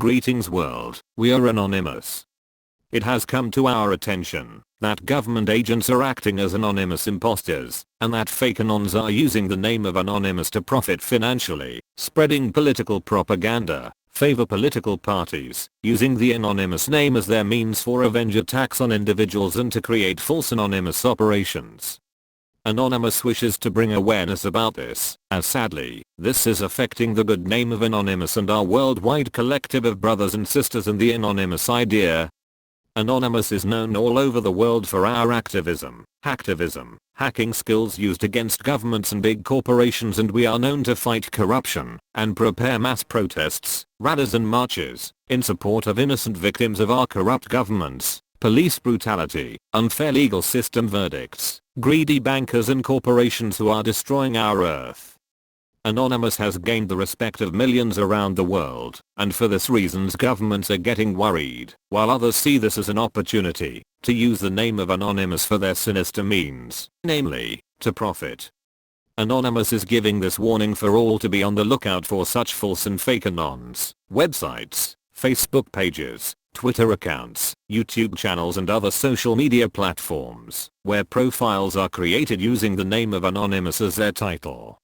Greetings world, we are Anonymous. It has come to our attention that government agents are acting as anonymous imposters, and that fake Anons are using the name of Anonymous to profit financially, spreading political propaganda, favor political parties, using the Anonymous name as their means for revenge attacks on individuals and to create false anonymous operations. Anonymous wishes to bring awareness about this, as sadly, this is affecting the good name of Anonymous and our worldwide collective of brothers and sisters in the Anonymous idea. Anonymous is known all over the world for our activism, hacktivism, hacking skills used against governments and big corporations, and we are known to fight corruption and prepare mass protests, rallies and marches in support of innocent victims of our corrupt governments, police brutality, unfair legal system verdicts, greedy bankers and corporations who are destroying our earth. Anonymous has gained the respect of millions around the world, and for this reasons governments are getting worried, while others see this as an opportunity to use the name of Anonymous for their sinister means, namely, to profit. Anonymous is giving this warning for all to be on the lookout for such false and fake Anons, websites, Facebook pages, Twitter accounts, YouTube channels and other social media platforms, where profiles are created using the name of Anonymous as their title.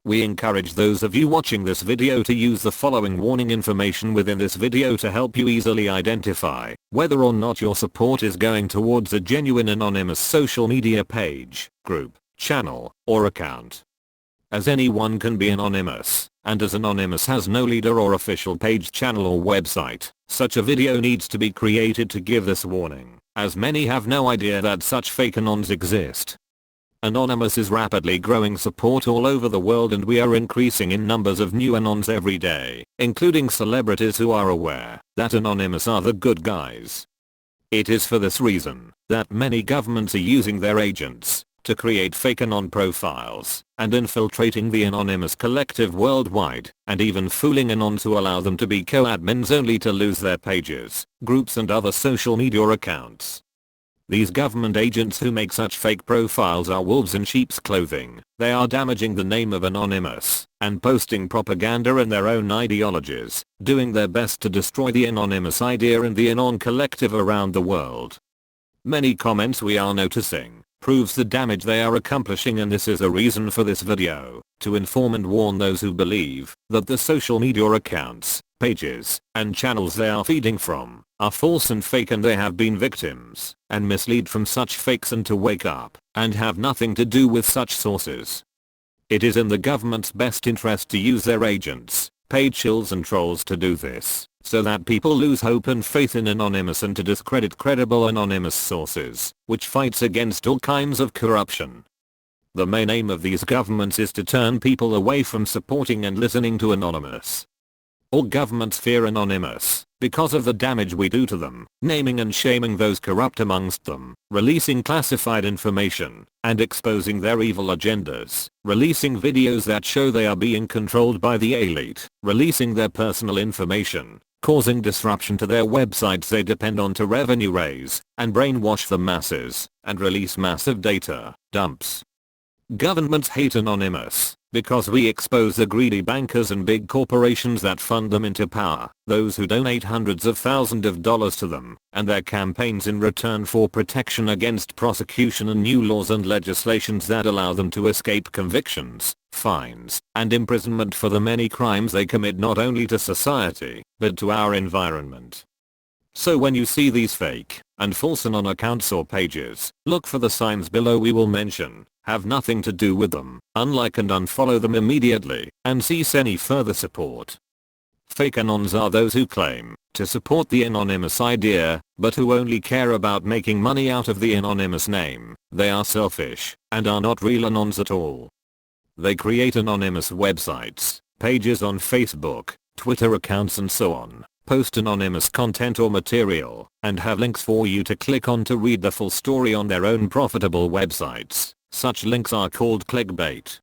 We encourage those of you watching this video to use the following warning information within this video to help you easily identify whether or not your support is going towards a genuine anonymous social media page, group, channel, or account. As anyone can be anonymous, and as Anonymous has no leader or official page, channel or website, such a video needs to be created to give this warning, as many have no idea that such fake Anons exist. Anonymous is rapidly growing support all over the world, and we are increasing in numbers of new Anons every day, including celebrities who are aware that Anonymous are the good guys. It is for this reason that many governments are using their agents to create fake Anon profiles and infiltrating the Anonymous collective worldwide, and even fooling Anons to allow them to be co-admins only to lose their pages, groups and other social media accounts. These government agents who make such fake profiles are wolves in sheep's clothing. They are damaging the name of Anonymous and posting propaganda in their own ideologies, doing their best to destroy the Anonymous idea and the Anon collective around the world. Many comments we are noticing proves the damage they are accomplishing, and this is a reason for this video, to inform and warn those who believe that the social media accounts, pages, and channels they are feeding from are false and fake, and they have been victims and misled from such fakes, and to wake up and have nothing to do with such sources. It is in the government's best interest to use their agents, paid shills and trolls to do this, so that people lose hope and faith in Anonymous, and to discredit credible anonymous sources, which fights against all kinds of corruption. The main aim of these governments is to turn people away from supporting and listening to Anonymous. All governments fear Anonymous because of the damage we do to them, naming and shaming those corrupt amongst them, releasing classified information, and exposing their evil agendas, releasing videos that show they are being controlled by the elite, releasing their personal information, causing disruption to their websites they depend on to revenue raise, and brainwash the masses, and release massive data dumps. Governments hate Anonymous because we expose the greedy bankers and big corporations that fund them into power, those who donate hundreds of thousands of dollars to them, and their campaigns in return for protection against prosecution and new laws and legislations that allow them to escape convictions, fines, and imprisonment for the many crimes they commit, not only to society, but to our environment. So when you see these fake and false Anon accounts or pages, look for the signs below we will mention. Have nothing to do with them, unlike and unfollow them immediately, and cease any further support. Fake Anons are those who claim to support the Anonymous idea, but who only care about making money out of the Anonymous name. They are selfish, and are not real Anons at all. They create anonymous websites, pages on Facebook, Twitter accounts and so on, post anonymous content or material, and have links for you to click on to read the full story on their own profitable websites. Such links are called clickbait.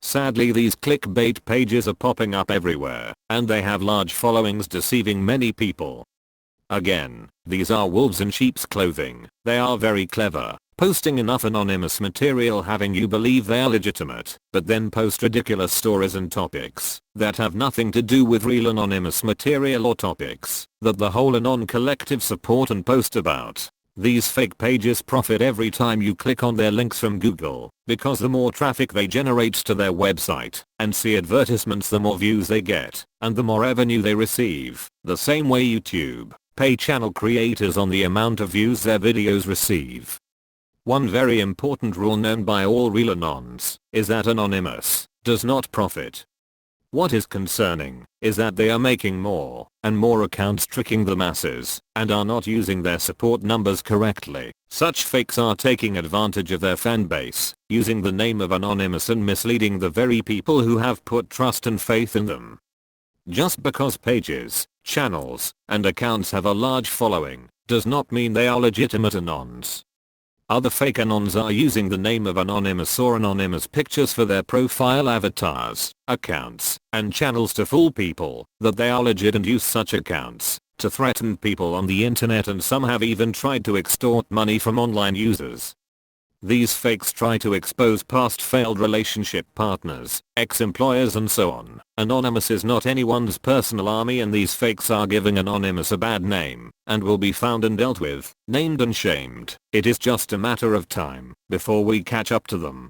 Sadly, these clickbait pages are popping up everywhere, and they have large followings, deceiving many people. Again, these are wolves in sheep's clothing. They are very clever, Posting enough anonymous material having you believe they are legitimate, but then post ridiculous stories and topics that have nothing to do with real anonymous material or topics that the whole Anon collective support and post about. These fake pages profit every time you click on their links from Google, because the more traffic they generate to their website and see advertisements, the more views they get and the more revenue they receive. The same way YouTube pay channel creators on the amount of views their videos receive. One very important rule known by all real Anons is that Anonymous does not profit. What is concerning is that they are making more and more accounts tricking the masses and are not using their support numbers correctly. Such fakes are taking advantage of their fan base, using the name of Anonymous and misleading the very people who have put trust and faith in them. Just because pages, channels, and accounts have a large following does not mean they are legitimate Anons. Other fake Anons are using the name of Anonymous or anonymous pictures for their profile avatars, accounts, and channels to fool people that they are legit and use such accounts to threaten people on the internet, and some have even tried to extort money from online users. These fakes try to expose past failed relationship partners, ex-employers and so on. Anonymous is not anyone's personal army, and these fakes are giving Anonymous a bad name and will be found and dealt with, named and shamed. It is just a matter of time before we catch up to them.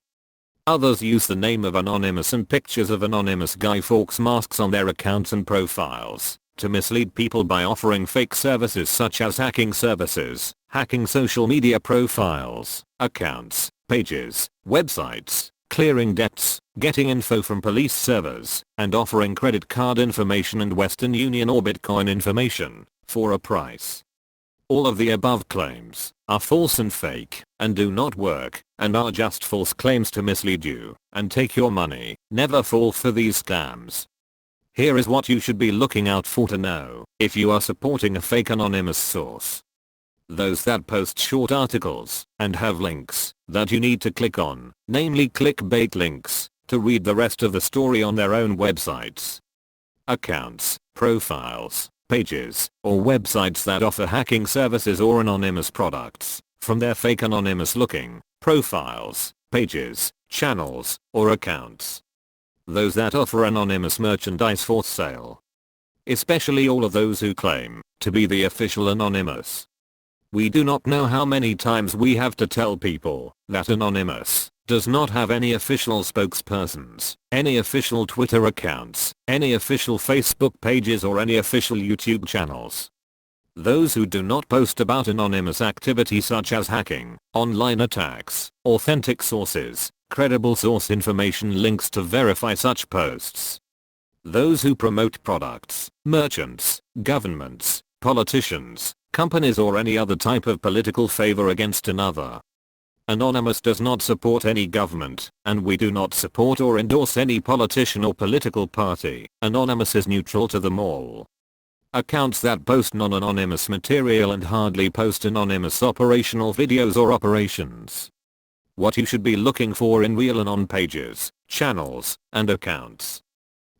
Others use the name of Anonymous and pictures of Anonymous Guy Fawkes masks on their accounts and profiles to mislead people by offering fake services such as hacking services, hacking social media profiles, accounts, pages, websites, clearing debts, getting info from police servers, and offering credit card information and Western Union or Bitcoin information for a price. All of the above claims are false and fake and do not work and are just false claims to mislead you and take your money. Never fall for these scams. Here is what you should be looking out for to know if you are supporting a fake anonymous source. Those that post short articles and have links that you need to click on, namely clickbait links, to read the rest of the story on their own websites. Accounts, profiles, pages, or websites that offer hacking services or anonymous products from their fake anonymous looking profiles, pages, channels, or accounts. Those that offer anonymous merchandise for sale. Especially all of those who claim to be the official Anonymous. We do not know how many times we have to tell people that Anonymous does not have any official spokespersons, any official Twitter accounts, any official Facebook pages, or any official YouTube channels. Those who do not post about anonymous activity such as hacking, online attacks, authentic sources, credible source information, links to verify such posts. Those who promote products, merchants, governments, politicians, companies, or any other type of political favor against another. Anonymous does not support any government, and we do not support or endorse any politician or political party. Anonymous is neutral to them all. Accounts that post non-anonymous material and hardly post anonymous operational videos or operations. What you should be looking for in real Anon pages, channels, and accounts.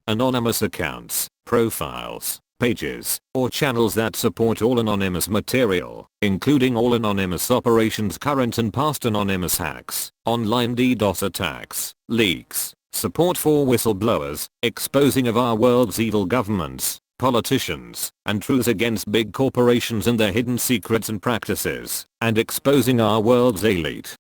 Anonymous accounts, profiles, pages, or channels that support all anonymous material, including all anonymous operations, current and past anonymous hacks, online DDoS attacks, leaks, support for whistleblowers, exposing of our world's evil governments, politicians, and truths against big corporations and their hidden secrets and practices, and exposing our world's elite.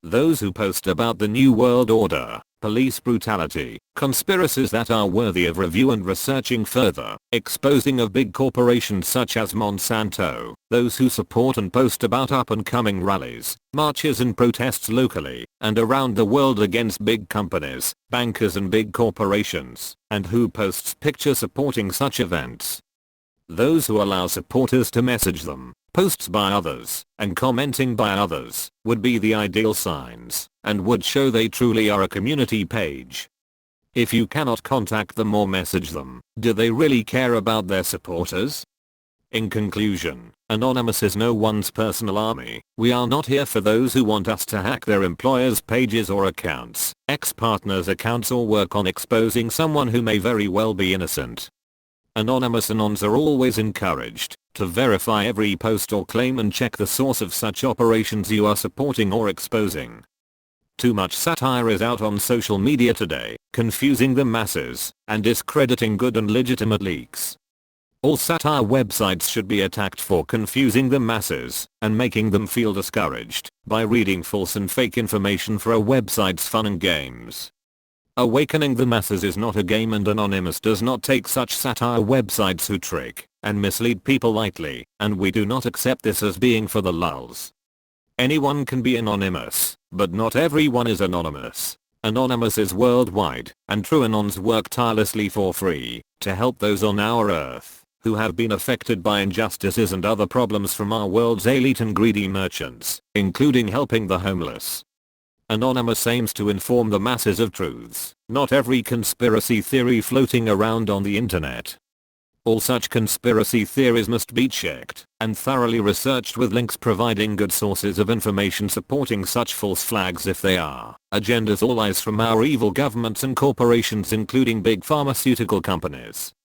Those who post about the New World Order, police brutality, conspiracies that are worthy of review and researching further, exposing of big corporations such as Monsanto, those who support and post about up-and-coming rallies, marches and protests locally and around the world against big companies, bankers and big corporations, and who posts pictures supporting such events. Those who allow supporters to message them, posts by others, and commenting by others, would be the ideal signs, and would show they truly are a community page. If you cannot contact them or message them, do they really care about their supporters? In conclusion, Anonymous is no one's personal army. We are not here for those who want us to hack their employers' pages or accounts, ex-partners' accounts, or work on exposing someone who may very well be innocent. Anonymous Anons are always encouraged to verify every post or claim and check the source of such operations you are supporting or exposing. Too much satire is out on social media today, confusing the masses and discrediting good and legitimate leaks. All satire websites should be attacked for confusing the masses and making them feel discouraged by reading false and fake information for a website's fun and games. Awakening the masses is not a game, and Anonymous does not take such satire websites who trick and mislead people lightly, and we do not accept this as being for the lulz. Anyone can be anonymous, but not everyone is anonymous. Anonymous is worldwide, and true Anons work tirelessly for free to help those on our earth who have been affected by injustices and other problems from our world's elite and greedy merchants, including helping the homeless. Anonymous aims to inform the masses of truths, not every conspiracy theory floating around on the internet. All such conspiracy theories must be checked and thoroughly researched, with links providing good sources of information supporting such false flags if they are agendas or lies from our evil governments and corporations, including big pharmaceutical companies.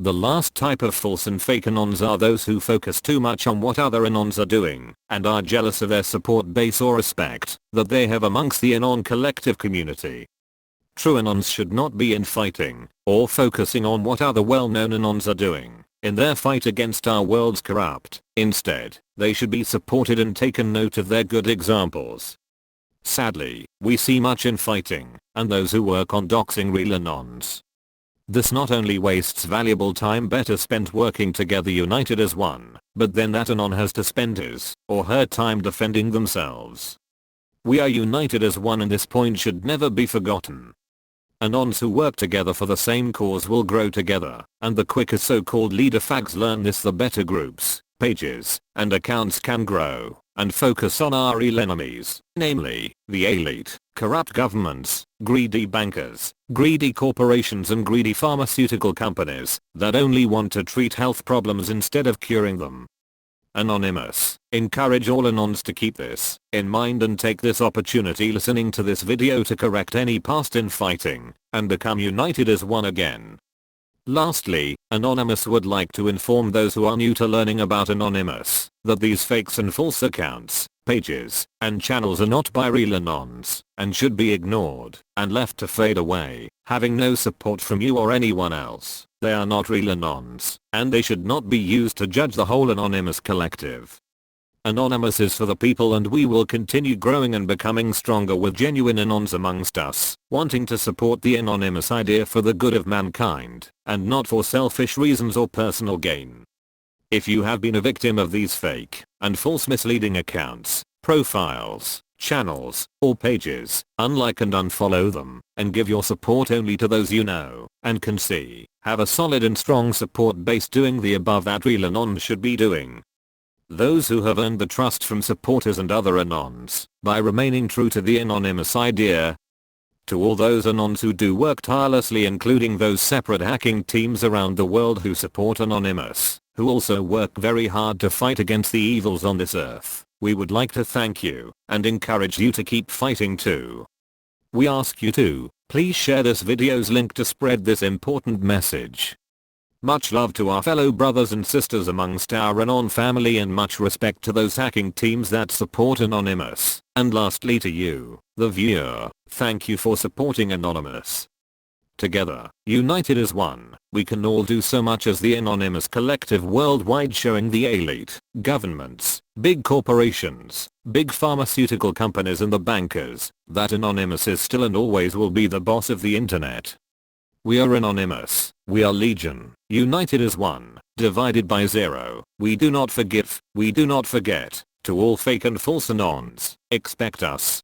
The last type of false and fake Anons are those who focus too much on what other Anons are doing and are jealous of their support base or respect that they have amongst the Anon collective community. True Anons should not be infighting or focusing on what other well-known Anons are doing in their fight against our world's corrupt. Instead, they should be supported and taken note of their good examples. Sadly, we see much infighting and those who work on doxing real Anons. This not only wastes valuable time better spent working together united as one, but then that Anon has to spend his or her time defending themselves. We are united as one, and this point should never be forgotten. Anons who work together for the same cause will grow together, and the quicker so-called leader fags learn this, the better groups, pages, and accounts can grow and focus on our real enemies, namely, the elite, corrupt governments, greedy bankers, greedy corporations and greedy pharmaceutical companies that only want to treat health problems instead of curing them. Anonymous encourage all Anons to keep this in mind and take this opportunity listening to this video to correct any past infighting and become united as one again. Lastly, Anonymous would like to inform those who are new to learning about Anonymous that these fakes and false accounts, pages, and channels are not by real Anons and should be ignored and left to fade away, having no support from you or anyone else. They are not real Anons, and they should not be used to judge the whole Anonymous collective. Anonymous is for the people, and we will continue growing and becoming stronger with genuine Anons amongst us, wanting to support the Anonymous idea for the good of mankind, and not for selfish reasons or personal gain. If you have been a victim of these fake and false misleading accounts, profiles, channels, or pages, unlike and unfollow them, and give your support only to those you know and can see have a solid and strong support base doing the above that real Anons should be doing. Those who have earned the trust from supporters and other Anons by remaining true to the Anonymous idea. To all those Anons who do work tirelessly, including those separate hacking teams around the world who support Anonymous, who also work very hard to fight against the evils on this earth, we would like to thank you and encourage you to keep fighting too. We ask you to please share this video's link to spread this important message. Much love to our fellow brothers and sisters amongst our Anon family, and much respect to those hacking teams that support Anonymous. And lastly to you, the viewer, thank you for supporting Anonymous. Together, united as one, we can all do so much as the Anonymous collective worldwide, showing the elite, governments, big corporations, big pharmaceutical companies and the bankers that Anonymous is still and always will be the boss of the internet. We are Anonymous, we are legion, united as one, divided by zero. We do not forgive, we do not forget. To all fake and false Anons, expect us.